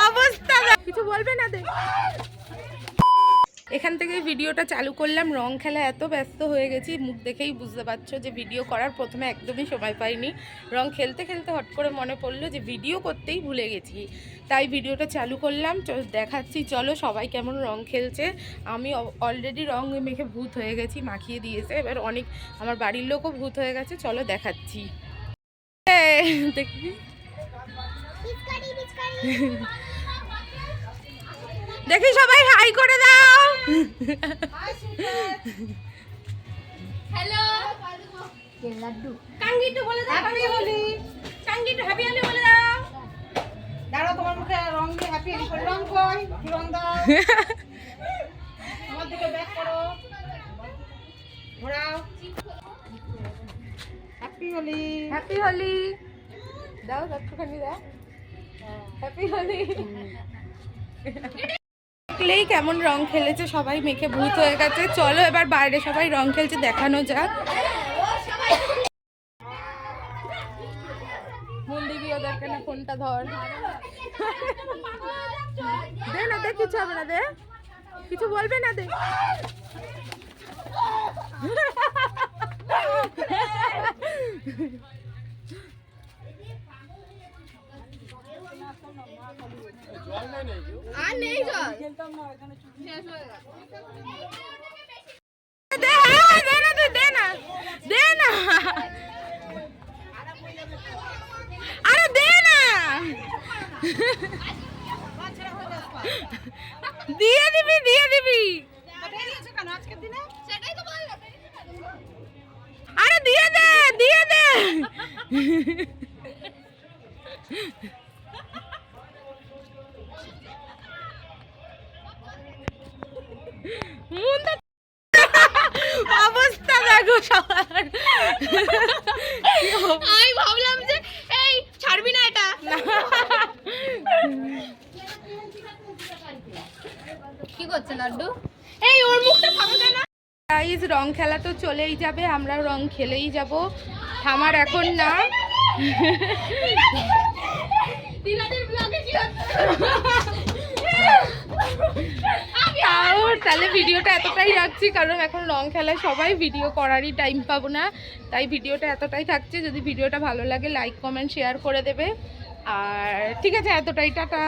অবস্থা কিছু বলবে না। এখান থেকে ভিডিওটা চালু করলাম। রং খেলা এত ব্যস্ত হয়ে গেছি, মুখ দেখেই বুঝতে পারছো যে ভিডিও করার প্রথমে একদমই সময় পাইনি। রং খেলতে খেলতে হট করে মনে পড়লো যে ভিডিও করতেই ভুলে গেছি, তাই ভিডিওটা চালু করলাম। দেখাচ্ছি চলো সবাই কেমন রং খেলছে। আমি অলরেডি রং মেখে ভূত হয়ে গেছি, মাখিয়ে দিয়েছে। এবার অনেক আমার বাড়ির লোকও ভূত হয়ে গেছে, চলো দেখাচ্ছি। দেখবি দেখি সবাই হাই করে দাও। হ্যালো লাড্ডু কাঙ্গিটু বলে দাও। হ্যাপি হোলি কাঙ্গিটু, হ্যাপি হোলি বলে দাও। দাঁড়াও তোমার মুখে রং দিয়ে হ্যাপি হোলি করে রং কই রং দাও। আমার দিকে ব্যাক করো, ঘোরাও। হ্যাপি হোলি হ্যাপি হোলি দাও, একটুখানি দাও। হ্যাপি হোলি। দেখলেই কেমন রং খেলেছে সবাই, মেখে ভূত হয়ে গেছে। চলো এবার বাইরে সবাই রং খেলছে দেখানো যাক। মন্দির ওদেরকে না ফোনটা ধর, দে না দে, কিছু হবে না, দে কিছু বলবে না, দে। আর নেই জল, খেলতাম না এখানে শেষ হয়ে গেল। দে না দে, দে না দে না, আরে দে না, দিয়ে দিবি দিয়ে দিবি। আরে দিয়ে দে দিয়ে দে। অবস্থা দেখো সবার। আমি ভাবলাম যে এই ছাড়বি না এটা। কি করছে লাড্ডু? এই ওর মুখটা ফাঁকা না। গাইস রং খেলা তো চলেই যাবে, আমরা রং খেলেই যাব, থামার এখন না। তাহলে ভিডিওটা এতটাই রাখছি, কারণ এখন রং খেলায় সবাই ভিডিও করারই টাইম পাবো না, তাই ভিডিওটা এতটাই থাকছে। যদি ভিডিওটা ভালো লাগে লাইক কমেন্ট শেয়ার করে দেবে। আর ঠিক আছে, এতটাই, টাটা।